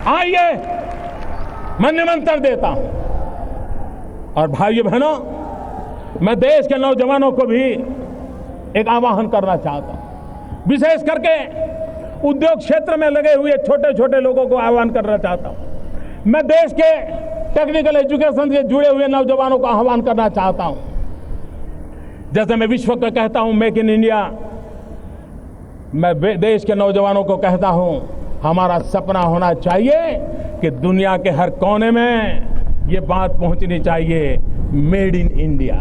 आइए, मैं निमंत्रण देता हूं। और भाइयों बहनों, मैं देश के नौजवानों को भी एक आह्वान करना चाहता हूं, विशेष करके उद्योग क्षेत्र में लगे हुए छोटे छोटे लोगों को आह्वान करना चाहता हूं। मैं देश के टेक्निकल एजुकेशन से जुड़े हुए नौजवानों को आह्वान करना चाहता हूं। जैसे मैं विश्व को कहता हूं मेक इन इंडिया, मैं देश के नौजवानों को कहता हूं हमारा सपना होना चाहिए कि दुनिया के हर कोने में ये बात पहुंचनी चाहिए, मेड इन इंडिया।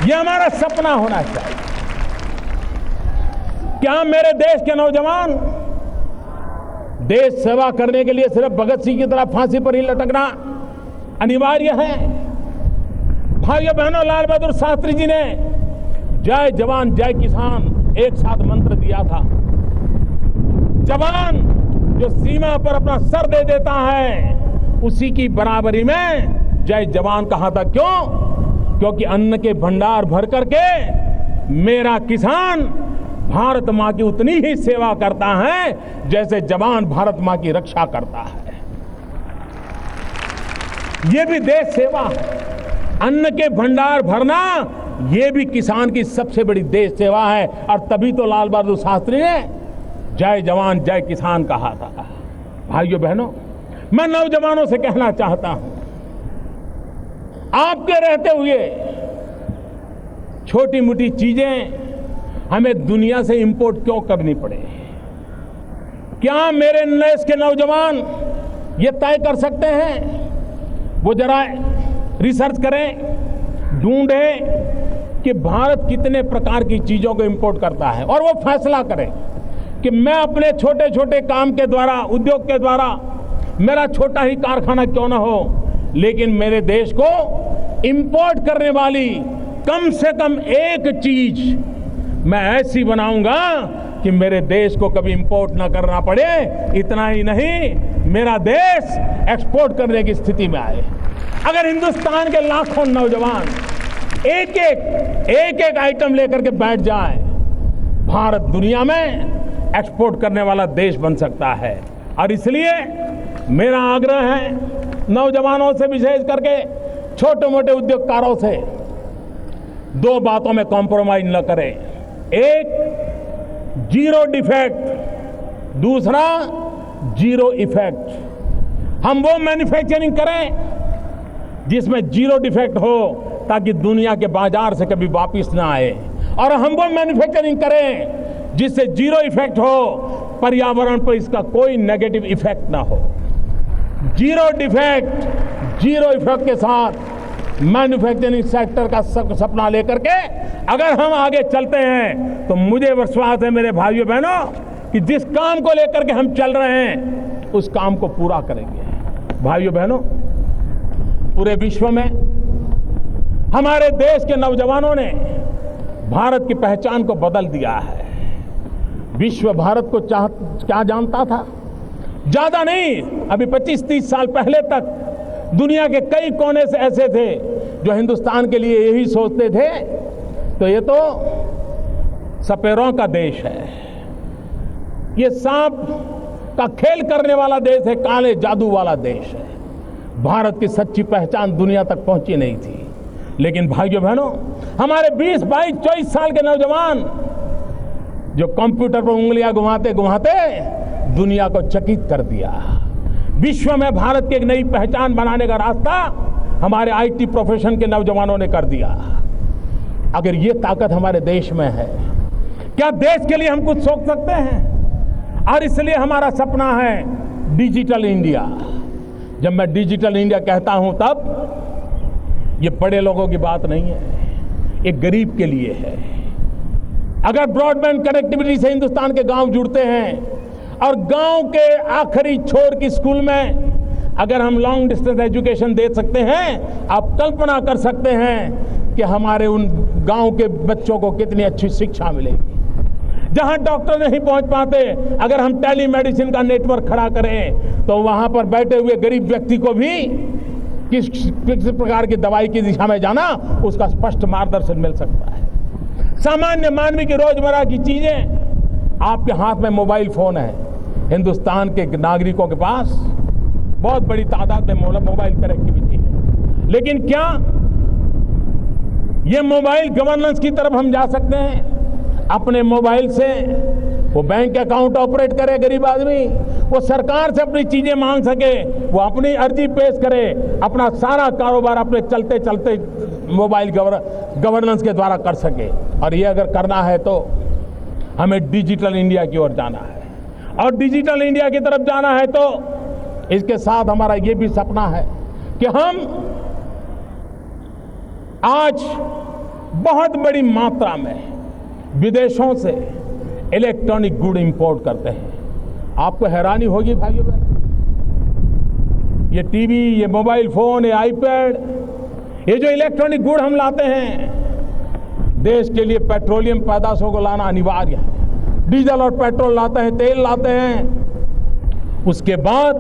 ये हमारा सपना होना चाहिए। क्या मेरे देश के नौजवान देश सेवा करने के लिए सिर्फ भगत सिंह की तरह फांसी पर ही लटकना अनिवार्य है? भाइयों बहनों, लाल बहादुर शास्त्री जी ने जय जवान जय किसान एक साथ मंत्र दिया था। जवान जो सीमा पर अपना सर दे देता है, उसी की बराबरी में जय जवान कहा था। क्यों? क्योंकि अन्न के भंडार भर करके मेरा किसान भारत मां की उतनी ही सेवा करता है जैसे जवान भारत मां की रक्षा करता है। ये भी देश सेवा है। अन्न के भंडार भरना ये भी किसान की सबसे बड़ी देश सेवा है। और तभी तो लाल बहादुर शास्त्री ने जय जवान जय किसान कहा था। भाइयों बहनों, मैं नौजवानों से कहना चाहता हूं, आपके रहते हुए छोटी मोटी चीजें हमें दुनिया से इंपोर्ट क्यों करनी पड़े? क्या मेरे देश के नौजवान ये तय कर सकते हैं? वो जरा रिसर्च करें, ढूंढें कि भारत कितने प्रकार की चीजों को इंपोर्ट करता है और वो फैसला करें कि मैं अपने छोटे छोटे काम के द्वारा, उद्योग के द्वारा, मेरा छोटा ही कारखाना क्यों ना हो, लेकिन मेरे देश को इंपोर्ट करने वाली कम से कम एक चीज मैं ऐसी बनाऊंगा कि मेरे देश को कभी इंपोर्ट ना करना पड़े। इतना ही नहीं, मेरा देश एक्सपोर्ट करने की स्थिति में आए। अगर हिंदुस्तान के लाखों नौजवान एक एक आइटम लेकर के बैठ जाए, भारत दुनिया में एक्सपोर्ट करने वाला देश बन सकता है। और इसलिए मेरा आग्रह है नौजवानों से, विशेष करके छोटे मोटे उद्योगकारों से, दो बातों में कॉम्प्रोमाइज न करें। एक, जीरो डिफेक्ट, दूसरा जीरो इफेक्ट। हम वो मैन्युफैक्चरिंग करें जिसमें जीरो डिफेक्ट हो, ताकि दुनिया के बाजार से कभी वापस ना आए। और हम वो मैन्युफैक्चरिंग करें जिससे जीरो इफेक्ट हो, पर्यावरण पर इसका कोई नेगेटिव इफेक्ट ना हो। जीरो डिफेक्ट, जीरो इफेक्ट के साथ मैन्युफैक्चरिंग सेक्टर का सपना लेकर के अगर हम आगे चलते हैं तो मुझे विश्वास है मेरे भाइयों बहनों कि जिस काम को लेकर के हम चल रहे हैं उस काम को पूरा करेंगे। भाइयों बहनों, पूरे विश्व में हमारे देश के नौजवानों ने भारत की पहचान को बदल दिया है। विश्व भारत को क्या जानता था? ज्यादा नहीं, अभी 25-30 साल पहले तक दुनिया के कई कोने से ऐसे थे जो हिंदुस्तान के लिए यही सोचते थे, तो ये तो सपेरों का देश है, ये सांप का खेल करने वाला देश है, काले जादू वाला देश है। भारत की सच्ची पहचान दुनिया तक पहुंची नहीं थी। लेकिन भाइयों बहनों, हमारे 20, 22, 24 साल के नौजवान जो कंप्यूटर पर उंगलियां घुमाते घुमाते दुनिया को चकित कर दिया। विश्व में भारत की एक नई पहचान बनाने का रास्ता हमारे आईटी प्रोफेशन के नौजवानों ने कर दिया। अगर ये ताकत हमारे देश में है, क्या देश के लिए हम कुछ सोच सकते हैं? और इसलिए हमारा सपना है डिजिटल इंडिया। जब मैं डिजिटल इंडिया कहता हूं तब ये बड़े लोगों की बात नहीं है, ये गरीब के लिए है। अगर ब्रॉडबैंड कनेक्टिविटी से हिंदुस्तान के गांव जुड़ते हैं और गांव के आखिरी छोर की स्कूल में अगर हम लॉन्ग डिस्टेंस एजुकेशन दे सकते हैं, आप कल्पना कर सकते हैं कि हमारे उन गांव के बच्चों को कितनी अच्छी शिक्षा मिलेगी। जहां डॉक्टर नहीं पहुंच पाते, अगर हम टेली मेडिसिन का नेटवर्क खड़ा करें तो वहां पर बैठे हुए गरीब व्यक्ति को भी किस प्रकार की दवाई की दिशा में जाना, उसका स्पष्ट मार्गदर्शन मिल सकता है। सामान्य मानवी की रोजमर्रा की चीजें आपके हाथ में मोबाइल फोन है। हिंदुस्तान के नागरिकों के पास बहुत बड़ी तादाद में मोबाइल कनेक्टिविटी है, लेकिन क्या ये मोबाइल गवर्नेंस की तरफ हम जा सकते हैं? अपने मोबाइल से वो बैंक अकाउंट ऑपरेट करे, गरीब आदमी वो सरकार से अपनी चीजें मांग सके, वो अपनी अर्जी पेश करे, अपना सारा कारोबार अपने चलते चलते मोबाइल गवर्नेंस के द्वारा कर सके। और ये अगर करना है तो हमें डिजिटल इंडिया की ओर जाना है, और डिजिटल इंडिया की तरफ जाना है तो इसके साथ हमारा ये भी सपना है कि हम आज बहुत बड़ी मात्रा में विदेशों से इलेक्ट्रॉनिक गुड इंपोर्ट करते हैं। आपको हैरानी होगी भाइयों बहनों, ये टीवी, ये मोबाइल फोन, ये आईपैड, ये जो इलेक्ट्रॉनिक गुड हम लाते हैं, देश के लिए पेट्रोलियम पैदाशों को लाना अनिवार्य है। डीजल और पेट्रोल लाते हैं, तेल लाते हैं, उसके बाद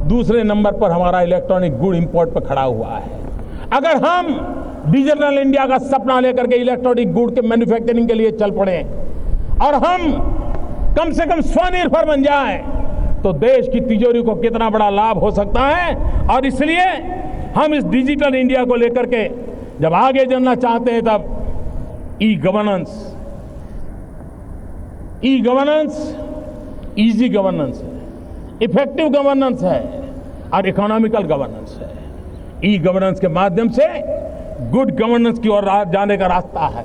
दूसरे नंबर पर हमारा इलेक्ट्रॉनिक गुड इंपोर्ट पर खड़ा हुआ है। अगर हम डिजिटल इंडिया का सपना लेकर के इलेक्ट्रॉनिक गुड के मैन्युफैक्चरिंग के लिए चल पड़े और हम कम से कम स्वनिर्भर बन जाए तो देश की तिजोरी को कितना बड़ा लाभ हो सकता है। और इसलिए हम इस डिजिटल इंडिया को लेकर के जब आगे चलना चाहते हैं तब ई गवर्नेंस, इजी गवर्नेंस है, इफेक्टिव गवर्नेंस है और इकोनॉमिकल गवर्नेंस है। ई गवर्नेंस के माध्यम से गुड गवर्नेंस की ओर जाने का रास्ता है।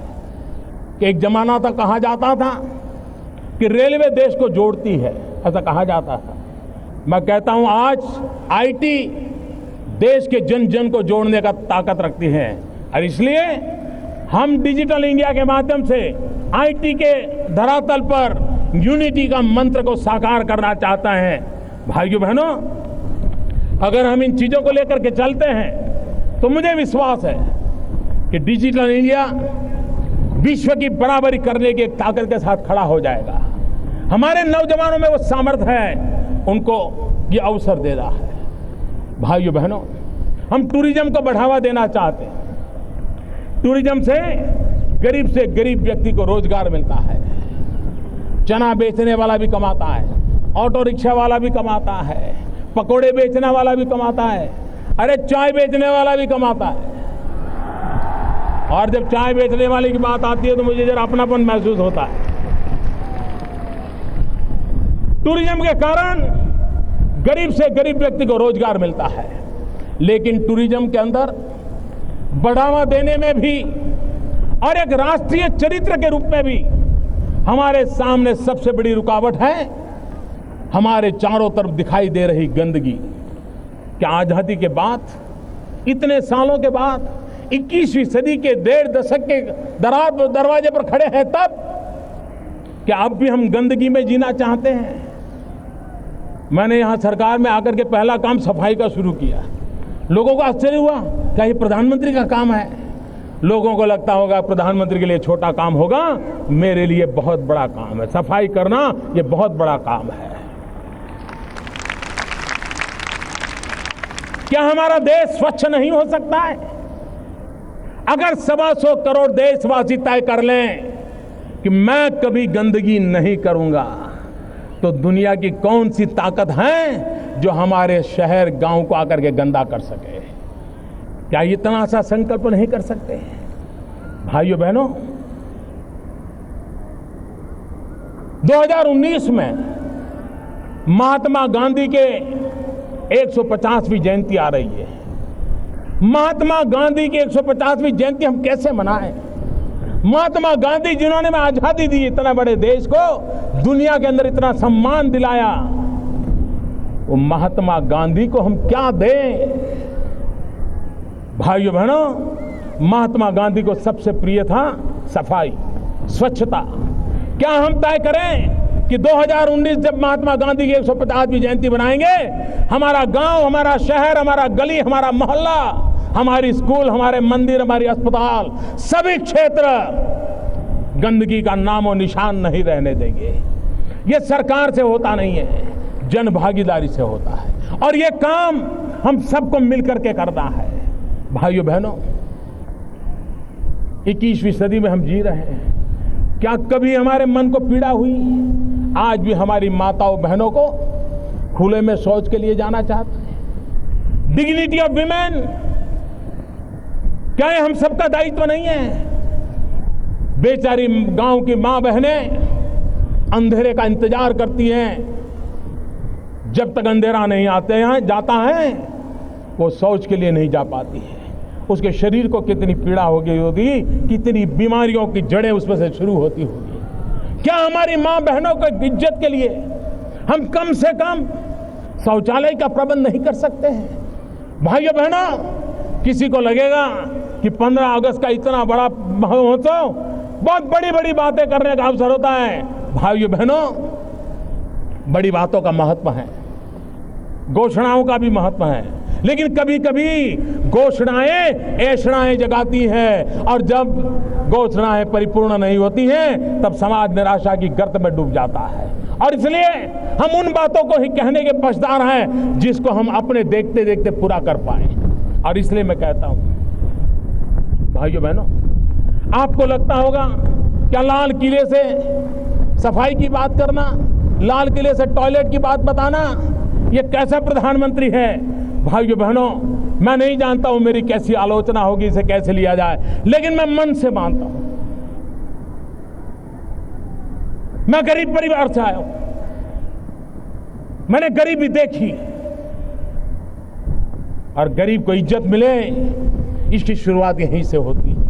कि एक जमाना तक कहा जाता था कि रेलवे देश को जोड़ती है, ऐसा कहा जाता था। मैं कहता हूं आज आईटी देश के जन जन को जोड़ने का ताकत रखती है, और इसलिए हम डिजिटल इंडिया के माध्यम से आईटी के धरातल पर यूनिटी का मंत्र को साकार करना चाहते हैं। भाइयों बहनों, अगर हम इन चीजों को लेकर के चलते हैं तो मुझे विश्वास है कि डिजिटल इंडिया विश्व की बराबरी करने की एक ताकत के साथ खड़ा हो जाएगा। हमारे नौजवानों में वो सामर्थ्य है, उनको ये अवसर दे रहा है। भाइयों बहनों, हम टूरिज्म को बढ़ावा देना चाहते हैं। टूरिज्म से गरीब व्यक्ति को रोजगार मिलता है। चना बेचने वाला भी कमाता है, ऑटो रिक्शा वाला भी कमाता है, पकोड़े बेचने वाला भी कमाता है, अरे चाय बेचने वाला भी कमाता है। और जब चाय बेचने वाले की बात आती है तो मुझे जरा अपनापन महसूस होता है। टूरिज्म के कारण गरीब से गरीब व्यक्ति को रोजगार मिलता है, लेकिन टूरिज्म के अंदर बढ़ावा देने में भी और एक राष्ट्रीय चरित्र के रूप में भी हमारे सामने सबसे बड़ी रुकावट है हमारे चारों तरफ दिखाई दे रही गंदगी। क्या आजादी के बाद, इतने सालों के बाद, 21वीं सदी के 1.5 दशक के दरवाजे पर खड़े हैं, तब क्या अब भी हम गंदगी में जीना चाहते हैं? मैंने यहां सरकार में आकर के पहला काम सफाई का शुरू किया। लोगों को आश्चर्य हुआ, क्या ये प्रधानमंत्री का काम है? लोगों को लगता होगा प्रधानमंत्री के लिए छोटा काम होगा, मेरे लिए बहुत बड़ा काम है। सफाई करना ये बहुत बड़ा काम है। क्या हमारा देश स्वच्छ नहीं हो सकता है? अगर 125 करोड़ देशवासी तय कर लें कि मैं कभी गंदगी नहीं करूंगा, तो दुनिया की कौन सी ताकत है जो हमारे शहर गांव को आकर के गंदा कर सके? क्या इतना सा संकल्प नहीं कर सकते? भाइयों बहनों, 2019 में महात्मा गांधी के 150वीं जयंती आ रही है। महात्मा गांधी की 150वीं जयंती हम कैसे मनाएं? महात्मा गांधी जिन्होंने में आजादी दी, इतना बड़े देश को दुनिया के अंदर इतना सम्मान दिलाया, वो महात्मा गांधी को हम क्या दें? भाइयों बहनों, महात्मा गांधी को सबसे प्रिय था सफाई, स्वच्छता। क्या हम तय करें कि 2019 जब महात्मा गांधी की 150वीं जयंती बनाएंगे, हमारा गांव, हमारा शहर, हमारा गली, हमारा मोहल्ला, हमारी स्कूल, हमारे मंदिर, हमारी अस्पताल, सभी क्षेत्र गंदगी का नामो निशान नहीं रहने देंगे। ये सरकार से होता नहीं है, जन भागीदारी से होता है, और ये काम हम सबको मिलकर के करना है। भाइयों बहनों, 21वीं सदी में हम जी रहे हैं। क्या कभी हमारे मन को पीड़ा हुई? आज भी हमारी माताओं बहनों को खुले में शौच के लिए जाना चाहते हैं। डिग्निटी ऑफ विमेन, क्या ये हम सबका दायित्व नहीं है? बेचारी गांव की मां बहनें अंधेरे का इंतजार करती हैं, जब तक अंधेरा नहीं जाता है वो शौच के लिए नहीं जा पाती है। उसके शरीर को कितनी पीड़ा हो गई होगी, कितनी बीमारियों की जड़ें उसमें से शुरू होती होगी। क्या हमारी मां बहनों की इज्जत के लिए हम कम से कम शौचालय का प्रबंध नहीं कर सकते हैं? भाइयों बहनों, किसी को लगेगा कि 15 अगस्त का इतना बड़ा महोत्सव बहुत बड़ी बड़ी बातें करने का अवसर होता है। भाइयों बहनों, बड़ी बातों का महत्व है, घोषणाओं का भी महत्व है, लेकिन कभी कभी घोषणाएं ऐषणाएं जगाती हैं, और जब घोषणाएं परिपूर्ण नहीं होती हैं तब समाज निराशा की गर्त में डूब जाता है। और इसलिए हम उन बातों को ही कहने के पछतार हैं जिसको हम अपने देखते देखते पूरा कर पाए। और इसलिए मैं कहता हूं भाइयों बहनों, आपको लगता होगा क्या लाल किले से सफाई की बात करना, लाल किले से टॉयलेट की बात बताना, ये कैसा प्रधानमंत्री है? भाइयों बहनों, मैं नहीं जानता हूं मेरी कैसी आलोचना होगी, इसे कैसे लिया जाए, लेकिन मैं मन से मानता हूं। मैं गरीब परिवार से आया हूं, मैंने गरीबी देखी, और गरीब को इज्जत मिले इसकी शुरुआत यहीं से होती है।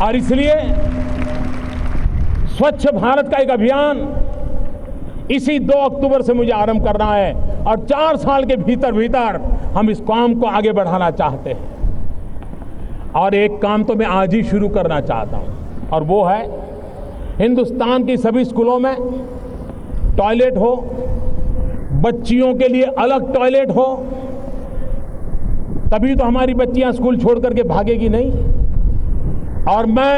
और इसलिए स्वच्छ भारत का एक अभियान इसी 2 अक्टूबर से मुझे आरंभ करना है, और 4 साल के भीतर भीतर हम इस काम को आगे बढ़ाना चाहते हैं। और एक काम तो मैं आज ही शुरू करना चाहता हूं, और वो है हिंदुस्तान की सभी स्कूलों में टॉयलेट हो, बच्चियों के लिए अलग टॉयलेट हो, तभी तो हमारी बच्चियां स्कूल छोड़ करके भागेगी नहीं। और मैं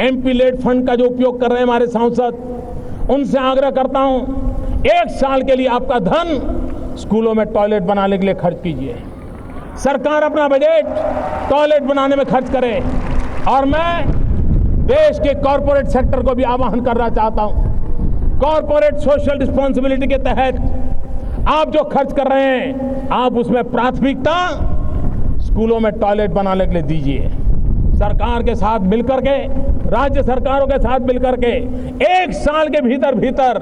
एमपी लेड फंड का जो उपयोग कर रहे हैं हमारे सांसद, उनसे आग्रह करता हूं 1 साल के लिए आपका धन स्कूलों में टॉयलेट बनाने के लिए खर्च कीजिए। सरकार अपना बजट टॉयलेट बनाने में खर्च करे। और मैं देश के कॉरपोरेट सेक्टर को भी आह्वान करना चाहता हूं, कॉरपोरेट सोशल रिस्पॉन्सिबिलिटी के तहत आप जो खर्च कर रहे हैं, आप उसमें प्राथमिकता स्कूलों में टॉयलेट बनाने के लिए दीजिए। सरकार के साथ मिलकर के, राज्य सरकारों के साथ मिलकर के 1 साल के भीतर भीतर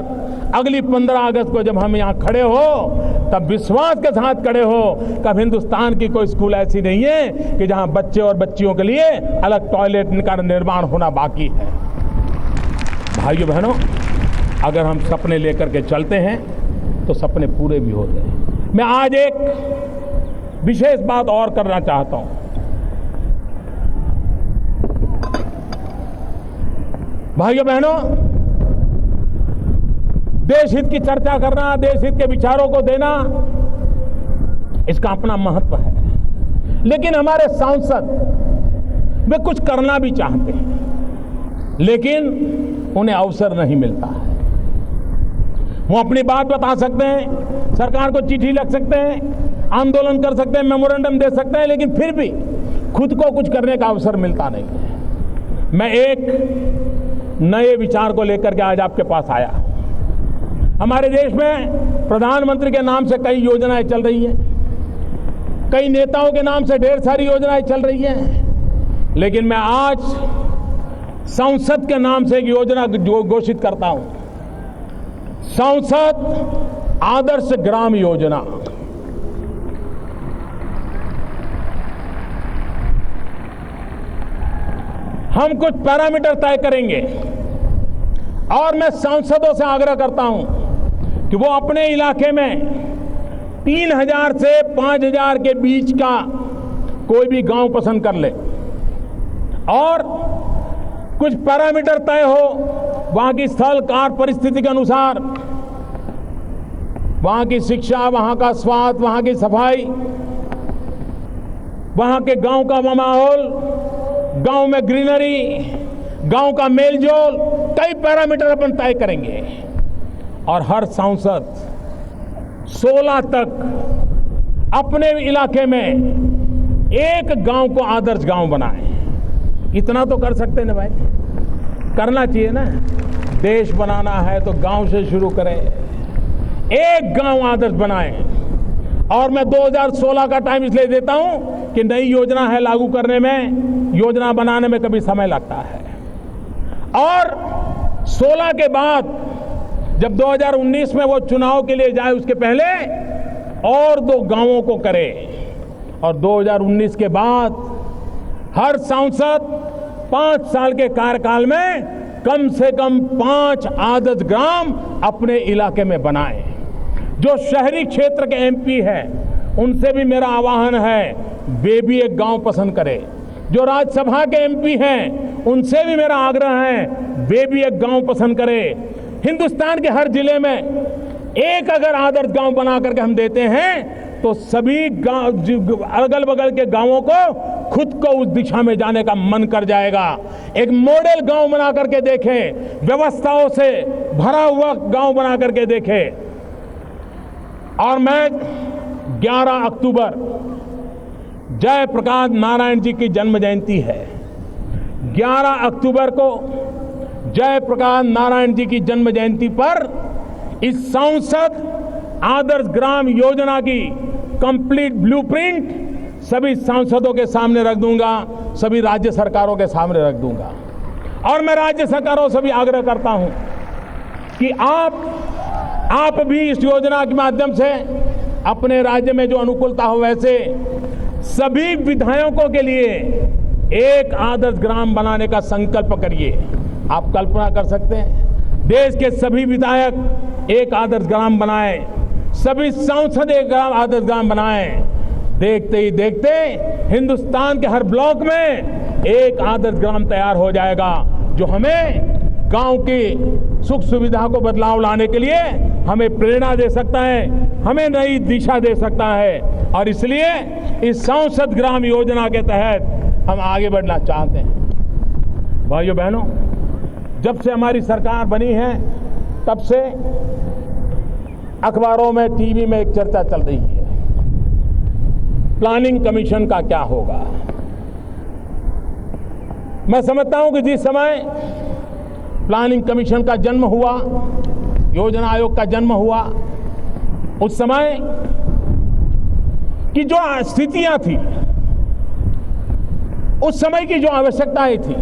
अगली 15 अगस्त को जब हम यहाँ खड़े हो, तब विश्वास के साथ खड़े हो, कब हिंदुस्तान की कोई स्कूल ऐसी नहीं है कि जहाँ बच्चे और बच्चियों के लिए अलग टॉयलेट का निर्माण होना बाकी है। भाइयों बहनों, अगर हम सपने लेकर के चलते हैं तो सपने पूरे भी होते हैं। मैं आज एक विशेष बात और करना चाहता हूं। भाइयों बहनों, देश हित की चर्चा करना, देश हित के विचारों को देना, इसका अपना महत्व है, लेकिन हमारे सांसद वे कुछ करना भी चाहते हैं, लेकिन उन्हें अवसर नहीं मिलता है। वो अपनी बात बता सकते हैं, सरकार को चिट्ठी लिख सकते हैं, आंदोलन कर सकते हैं, मेमोरेंडम दे सकते हैं, लेकिन फिर भी खुद को कुछ करने का अवसर मिलता नहीं है। मैं एक नए विचार को लेकर के आज आपके पास आया। हमारे देश में प्रधानमंत्री के नाम से कई योजनाएं चल रही हैं, कई नेताओं के नाम से ढेर सारी योजनाएं चल रही हैं, लेकिन मैं आज संसद के नाम से एक योजना घोषित करता हूं, संसद आदर्श ग्राम योजना। हम कुछ पैरामीटर तय करेंगे और मैं सांसदों से आग्रह करता हूं कि वो अपने इलाके में 3000 से 5000 के बीच का कोई भी गांव पसंद कर ले और कुछ पैरामीटर तय हो, वहां की स्थल काल परिस्थिति के अनुसार, वहां की शिक्षा, वहां का स्वास्थ्य, वहां की सफाई, वहां के गांव का माहौल, गांव में ग्रीनरी, गांव का मेलजोल, कई पैरामीटर अपन तय करेंगे और हर सांसद 16 तक अपने इलाके में एक गांव को आदर्श गांव बनाए। इतना तो कर सकते ना भाई, करना चाहिए ना। देश बनाना है तो गांव से शुरू करें, एक गांव आदर्श बनाएं। और मैं 2016 का टाइम इसलिए देता हूं कि नई योजना है, लागू करने में, योजना बनाने में कभी समय लगता है। और 16 के बाद जब 2019 में वो चुनाव के लिए जाए उसके पहले और 2 गांवों को करे, और 2019 के बाद हर सांसद 5 साल के कार्यकाल में कम से कम 5 आदर्श ग्राम अपने इलाके में बनाए। जो शहरी क्षेत्र के एमपी हैं उनसे भी मेरा आह्वान है वे भी एक गांव पसंद करें। जो राज्यसभा के एमपी हैं उनसे भी मेरा आग्रह है वे भी एक गांव पसंद करें। हिंदुस्तान के हर जिले में एक अगर आदर्श गांव बना करके हम देते हैं तो सभी गांव, अगल बगल के गांवों को खुद को उस दिशा में जाने का मन कर जाएगा। एक मॉडल गांव बना करके देखें, व्यवस्थाओं से भरा हुआ गांव बना करके देखें। और मैं 11 अक्टूबर जयप्रकाश नारायण जी की जन्म जयंती है। 11 अक्टूबर को जयप्रकाश नारायण जी की जन्म जयंती पर इस सांसद आदर्श ग्राम योजना की कंप्लीट ब्लूप्रिंट सभी सांसदों के सामने रख दूंगा, सभी राज्य सरकारों के सामने रख दूंगा। और मैं राज्य सरकारों से भी आग्रह करता हूं कि आप भी इस योजना के माध्यम से अपने राज्य में जो अनुकूलता हो वैसे सभी विधायकों के लिए एक आदर्श ग्राम बनाने का संकल्प करिए। आप कल्पना कर सकते हैं देश के सभी विधायक एक आदर्श ग्राम बनाएं, सभी सांसद एक आदर्श ग्राम बनाएं। देखते ही देखते हिंदुस्तान के हर ब्लॉक में एक आदर्श ग्राम तैयार हो जाएगा, जो हमें गांव की सुख सुविधा को बदलाव लाने के लिए हमें प्रेरणा दे सकता है, हमें नई दिशा दे सकता है। और इसलिए इस सांसद ग्राम योजना के तहत हम आगे बढ़ना चाहते हैं। भाइयों बहनों, जब से हमारी सरकार बनी है तब से अखबारों में, टीवी में एक चर्चा चल रही है, प्लानिंग कमीशन का क्या होगा। मैं समझता हूं कि जिस समय प्लानिंग कमीशन का जन्म हुआ, योजना आयोग का जन्म हुआ, उस समय की जो स्थितियां थी, उस समय की जो आवश्यकताएं थी,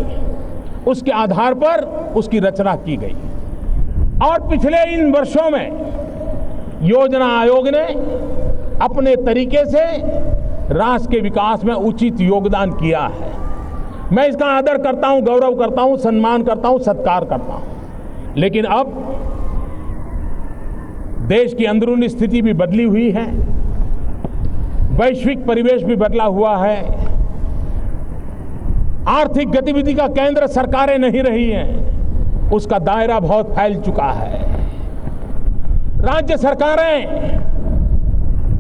उसके आधार पर उसकी रचना की गई। और पिछले इन वर्षों में योजना आयोग ने अपने तरीके से राष्ट्र के विकास में उचित योगदान किया है। मैं इसका आदर करता हूं, गौरव करता हूं, सम्मान करता हूं, सत्कार करता हूं। लेकिन अब देश की अंदरूनी स्थिति भी बदली हुई है, वैश्विक परिवेश भी बदला हुआ है, आर्थिक गतिविधि का केंद्र सरकारें नहीं रही हैं, उसका दायरा बहुत फैल चुका है। राज्य सरकारें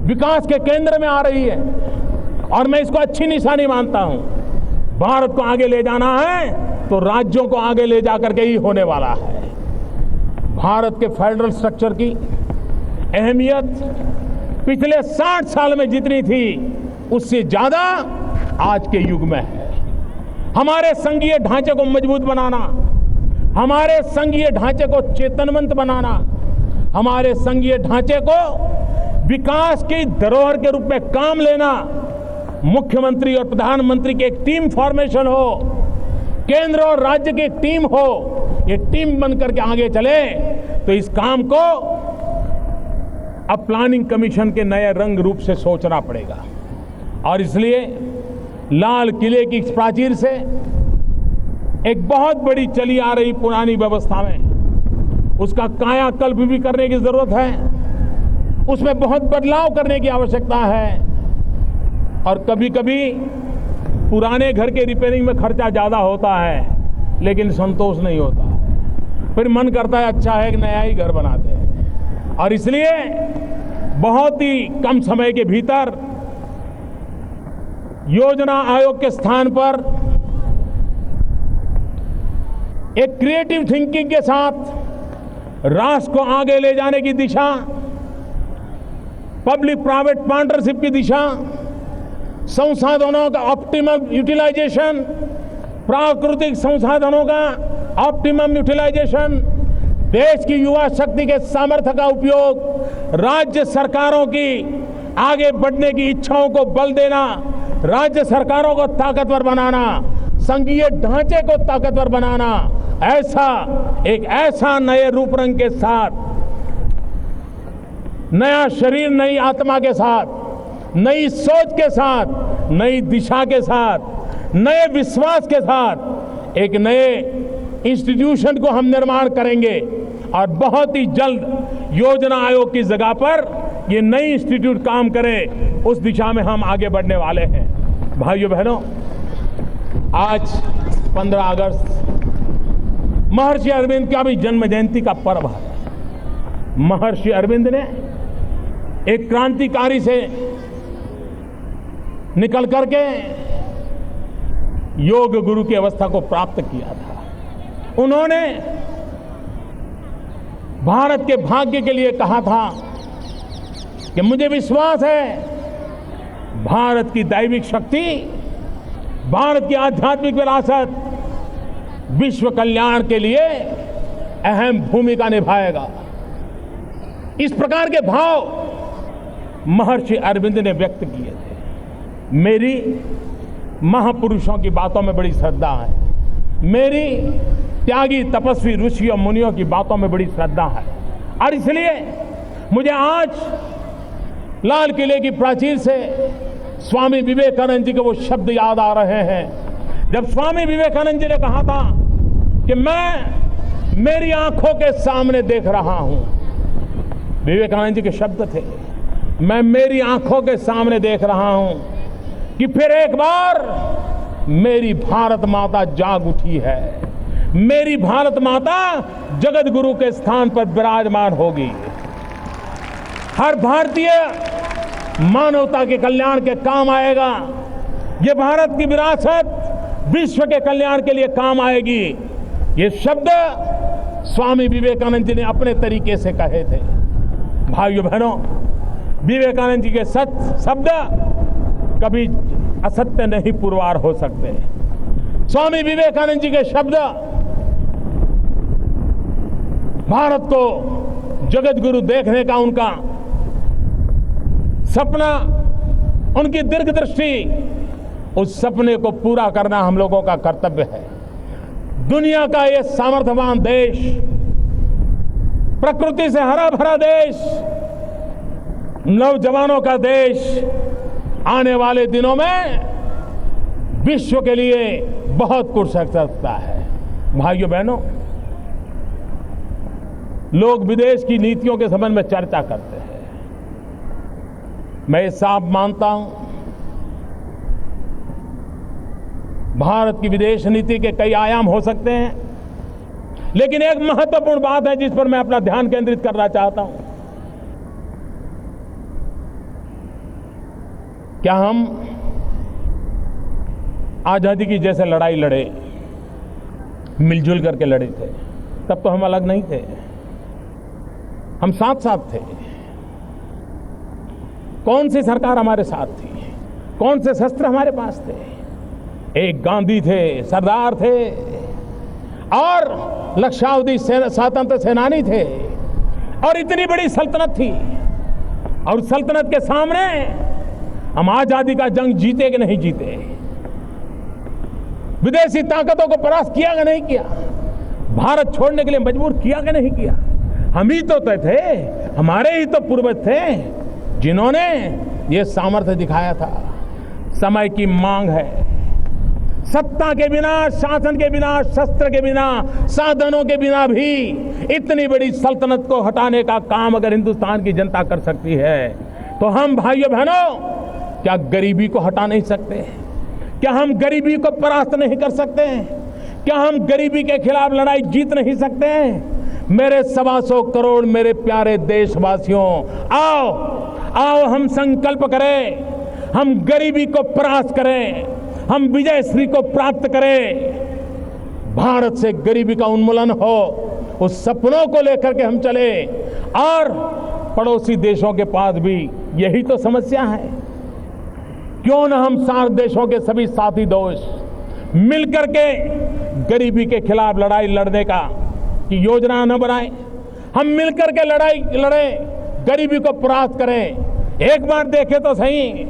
विकास के केंद्र में आ रही है और मैं इसको अच्छी निशानी मानता हूं। भारत को आगे ले जाना है तो राज्यों को आगे ले जाकर के ही होने वाला है। भारत के फेडरल स्ट्रक्चर की अहमियत पिछले 60 साल में जितनी थी उससे ज्यादा आज के युग में है। हमारे संघीय ढांचे को मजबूत बनाना, हमारे संघीय ढांचे को चेतनवंत बनाना, हमारे संघीय ढांचे को विकास की धरोहर के रूप में काम लेना, मुख्यमंत्री और प्रधानमंत्री की एक टीम फॉर्मेशन हो, केंद्र और राज्य की एक टीम हो, ये टीम बनकर के आगे चले तो इस काम को अब प्लानिंग कमीशन के नए रंग रूप से सोचना पड़ेगा। और इसलिए लाल किले की प्राचीर से एक बहुत बड़ी चली आ रही पुरानी व्यवस्था में उसका कायाकल्प भी करने की जरूरत है, उसमें बहुत बदलाव करने की आवश्यकता है। और कभी कभी पुराने घर के रिपेयरिंग में खर्चा ज़्यादा होता है लेकिन संतोष नहीं होता है, फिर मन करता है अच्छा है कि नया ही घर बनाते हैं। और इसलिए बहुत ही कम समय के भीतर योजना आयोग के स्थान पर एक क्रिएटिव थिंकिंग के साथ राष्ट्र को आगे ले जाने की दिशा, पब्लिक प्राइवेट पार्टनरशिप की दिशा, संसाधनों का ऑप्टिमम यूटिलाइजेशन, प्राकृतिक संसाधनों का ऑप्टिमम यूटिलाइजेशन, देश की युवा शक्ति के सामर्थ्य का उपयोग, राज्य सरकारों की आगे बढ़ने की इच्छाओं को बल देना, राज्य सरकारों को ताकतवर बनाना, संघीय ढांचे को ताकतवर बनाना, ऐसा नए रूप रंग के साथ, नया शरीर नई आत्मा के साथ, नई सोच के साथ, नई दिशा के साथ, नए विश्वास के साथ एक नए इंस्टीट्यूशन को हम निर्माण करेंगे और बहुत ही जल्द योजना आयोग की जगह पर ये नई इंस्टीट्यूट काम करे, उस दिशा में हम आगे बढ़ने वाले हैं। भाइयों बहनों, आज 15 अगस्त महर्षि अरविंद का भी जन्म जयंती का पर्व है। महर्षि अरविंद ने एक क्रांतिकारी से निकल करके योग गुरु की अवस्था को प्राप्त किया था। उन्होंने भारत के भाग्य के लिए कहा था कि मुझे विश्वास है भारत की दैविक शक्ति, भारत की आध्यात्मिक विरासत विश्व कल्याण के लिए अहम भूमिका निभाएगा। इस प्रकार के भाव महर्षि अरविंद ने व्यक्त किए थे। मेरी महापुरुषों की बातों में बड़ी श्रद्धा है, मेरी त्यागी तपस्वी ऋषि और मुनियों की बातों में बड़ी श्रद्धा है, और इसलिए मुझे आज लाल किले की प्राचीर से स्वामी विवेकानंद जी के वो शब्द याद आ रहे हैं, जब स्वामी विवेकानंद जी ने कहा था कि मैं मेरी आंखों के सामने देख रहा हूं। विवेकानंद जी के शब्द थे, मैं मेरी आंखों के सामने देख रहा हूं कि फिर एक बार मेरी भारत माता जाग उठी है, मेरी भारत माता जगत गुरु के स्थान पर विराजमान होगी। हर भारतीय मानवता के कल्याण के काम आएगा। ये भारत की विरासत विश्व के कल्याण के लिए काम आएगी। ये शब्द स्वामी विवेकानंद जी ने अपने तरीके से कहे थे। भाइयों बहनों, विवेकानंद जी के शब्द कभी असत्य नहीं पुरवार हो सकते। स्वामी विवेकानंद जी के शब्द भारत को जगत गुरु देखने का उनका सपना, उनकी दीर्घ दृष्टि, उस सपने को पूरा करना हम लोगों का कर्तव्य है। दुनिया का ये सामर्थ्यवान देश, प्रकृति से हरा भरा देश, नौजवानों का देश आने वाले दिनों में विश्व के लिए बहुत कुछ कर सकता है। भाइयों बहनों, लोग विदेश की नीतियों के संबंध में चर्चा करते हैं। मैं साफ मानता हूं, भारत की विदेश नीति के कई आयाम हो सकते हैं, लेकिन एक महत्वपूर्ण बात है जिस पर मैं अपना ध्यान केंद्रित करना चाहता हूं। क्या हम आजादी की जैसे लड़ाई लड़े, मिलजुल करके लड़े थे? तब तो हम अलग नहीं थे, हम साथ साथ थे। कौन सी सरकार हमारे साथ थी, कौन से शस्त्र हमारे पास थे? एक गांधी थे, सरदार थे, और लक्षावधि स्वतंत्र सेनानी थे, और इतनी बड़ी सल्तनत थी। और सल्तनत के सामने हम आजादी का जंग जीते कि नहीं जीते, विदेशी ताकतों को परास्त किया कि नहीं किया, भारत छोड़ने के लिए मजबूर किया कि नहीं किया? हम ही तो थे, हमारे ही तो पूर्वज थे जिन्होंने ये सामर्थ्य दिखाया था। समय की मांग है, सत्ता के बिना, शासन के बिना, शस्त्र के बिना, साधनों के बिना भी इतनी बड़ी सल्तनत को हटाने का काम अगर हिंदुस्तान की जनता कर सकती है, तो हम भाइयों बहनों क्या गरीबी को हटा नहीं सकते? क्या हम गरीबी को परास्त नहीं कर सकते? क्या हम गरीबी के खिलाफ लड़ाई जीत नहीं सकते? मेरे 125 करोड़ मेरे प्यारे देशवासियों, आओ हम संकल्प करें, हम गरीबी को परास्त करें, हम विजयश्री को प्राप्त करें, भारत से गरीबी का उन्मूलन हो, उस सपनों को लेकर के हम चले। और पड़ोसी देशों के पास भी यही तो समस्या है। क्यों न हम सार्क देशों के सभी साथी देश मिलकर के गरीबी के खिलाफ लड़ाई लड़ने का की योजना न बनाए। हम मिलकर के लड़ाई लड़े, गरीबी को परास्त करें। एक बार देखें तो सही,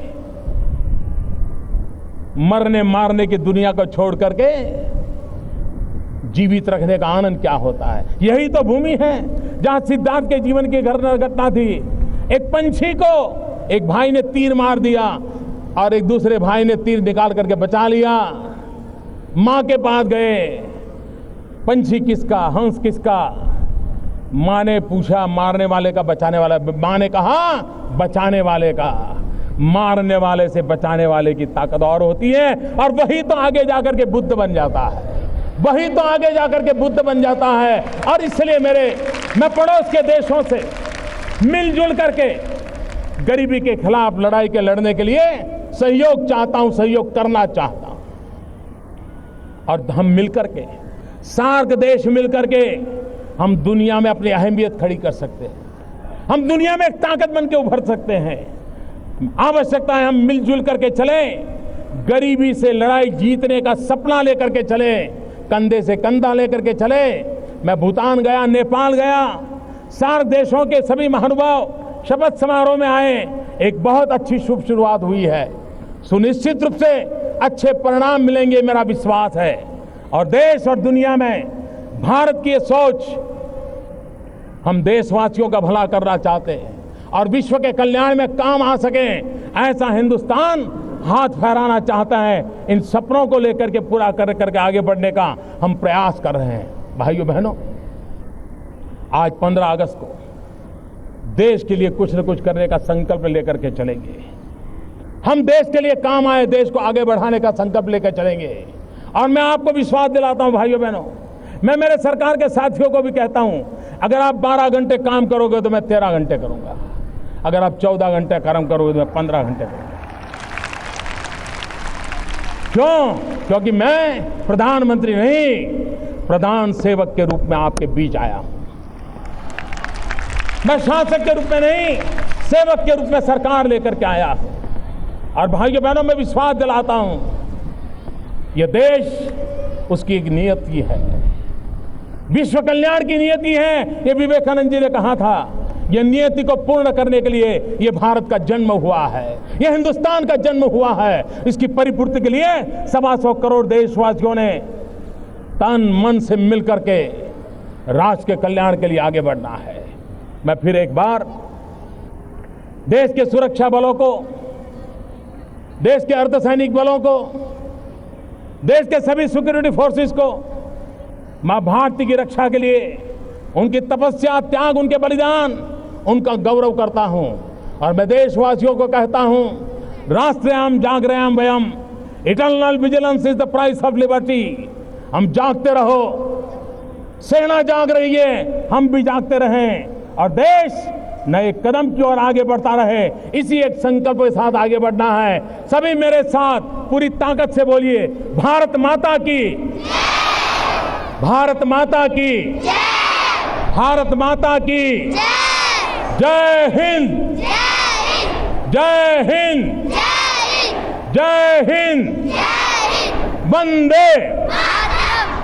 मरने मारने की दुनिया को छोड़ करके जीवित रखने का आनंद क्या होता है। यही तो भूमि है जहां सिद्धार्थ के जीवन की घटना थी। एक पंछी को एक भाई ने तीर मार दिया और एक दूसरे भाई ने तीर निकाल करके बचा लिया। मां के पास गए, पंछी किसका, हंस किसका? मां ने पूछा, मारने वाले का बचाने वाला? मां ने कहा बचाने वाले का। मारने वाले से बचाने वाले की ताकत और होती है, और वही तो आगे जाकर के बुद्ध बन जाता है, वही तो आगे जाकर के बुद्ध बन जाता है। और इसलिए मैं पड़ोस के देशों से मिलजुल करके गरीबी के खिलाफ लड़ाई के लड़ने के लिए सहयोग चाहता हूं, सहयोग करना चाहता हूं। और हम मिलकर के, सार्क देश मिलकर के हम दुनिया में अपनी अहमियत खड़ी कर सकते हैं। हम दुनिया में एक ताकत बन के उभर सकते हैं। आवश्यकता है हम मिलजुल करके चले, गरीबी से लड़ाई जीतने का सपना लेकर के चले, कंधे से कंधा लेकर के चले। मैं भूटान गया, नेपाल गया, सार्क देशों के सभी महानुभाव शपथ समारोह में आए। एक बहुत अच्छी शुभ शुरुआत हुई है। सुनिश्चित रूप से अच्छे परिणाम मिलेंगे, मेरा विश्वास है। और देश और दुनिया में भारत की ये सोच, हम देशवासियों का भला करना चाहते हैं और विश्व के कल्याण में काम आ सके, ऐसा हिंदुस्तान हाथ फहराना चाहता है। इन सपनों को लेकर के पूरा करके आगे बढ़ने का हम प्रयास कर रहे हैं। भाइयों बहनों, आज 15 अगस्त को देश के लिए कुछ न कुछ करने का संकल्प लेकर के चलेंगे। हम देश के लिए काम आए, देश को आगे बढ़ाने का संकल्प लेकर चलेंगे। और मैं आपको विश्वास दिलाता हूं भाइयों बहनों, मैं मेरे सरकार के साथियों को भी कहता हूं, अगर आप 12 घंटे काम करोगे तो मैं 13 घंटे करूंगा। अगर आप 14 घंटे काम करोगे तो मैं 15 घंटे करूंगा। क्यों? क्योंकि मैं प्रधानमंत्री नहीं, प्रधान सेवक के रूप में आपके बीच आया हूं। मैं शासक के रूप में नहीं, सेवक के रूप में सरकार लेकर के आया हूं। और भाइयों बहनों, मैं विश्वास दिलाता हूं, यह देश उसकी एक नियति है, विश्व कल्याण की नियति है। ये विवेकानंद जी ने कहा था, यह नियति को पूर्ण करने के लिए ये भारत का जन्म हुआ है, यह हिंदुस्तान का जन्म हुआ है। इसकी परिपूर्ति के लिए 125 करोड़ देशवासियों ने तन मन से मिलकर के राष्ट्र के कल्याण के लिए आगे बढ़ना है। मैं फिर एक बार देश के सुरक्षा बलों को, देश के अर्धसैनिक बलों को, देश के सभी सिक्योरिटी फोर्सेस को मां भारती की रक्षा के लिए उनकी तपस्या, त्याग, उनके बलिदान, उनका गौरव करता हूं। और मैं देशवासियों को कहता हूं, राष्ट्रयाम जागरयाम वयम, eternal vigilance is the price of liberty. हम जागते रहो, सेना जाग रही है, हम भी जागते रहें, और देश नए कदम की ओर आगे बढ़ता रहे। इसी एक संकल्प के साथ आगे बढ़ना है। सभी मेरे साथ पूरी ताकत से बोलिए, भारत माता की, भारत माता की, भारत माता की जय हिंद, जय हिंद, जय हिंद, वंदे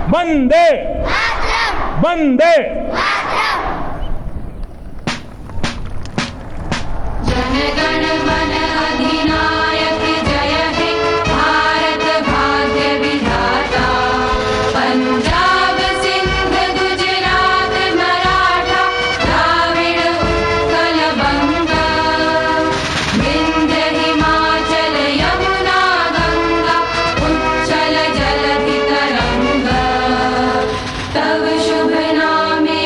वंदे वंदे। जनगण मन अधिनायक जय हे भारत भाग्य विधाता। पंजाब सिंध गुजरात मराठा द्राविड़ उत्कल बंगा। विंध्य हिमाचल यमुना गंगा उच्चल जलधि तरंगा। तव शुभ नामे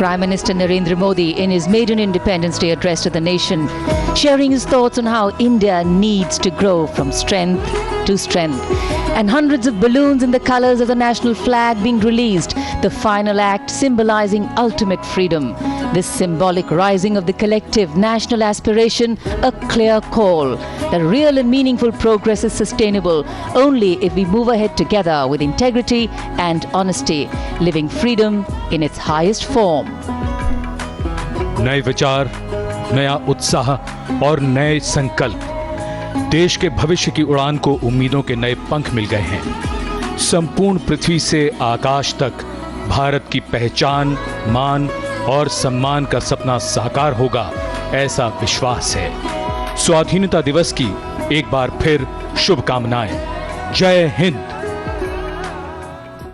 Prime Minister Narendra Modi in his maiden Independence Day address to the nation, sharing his thoughts on how India needs to grow from strength to strength. And hundreds of balloons in the colors of the national flag being released, the final act symbolizing ultimate freedom. This symbolic rising of the collective national aspiration, a clear call that real and meaningful progress is sustainable only if we move ahead together with integrity and honesty, living freedom in its highest form. नए विचार, नया उत्साह और नए संकल्प, देश के भविष्य की उड़ान को उम्मीदों के नए पंख मिल गए हैं। संपूर्ण पृथ्वी से आकाश तक भारत की पहचान, मान और सम्मान का सपना साकार होगा, ऐसा विश्वास है। स्वाधीनता दिवस की एक बार फिर शुभकामनाएं। जय हिंद।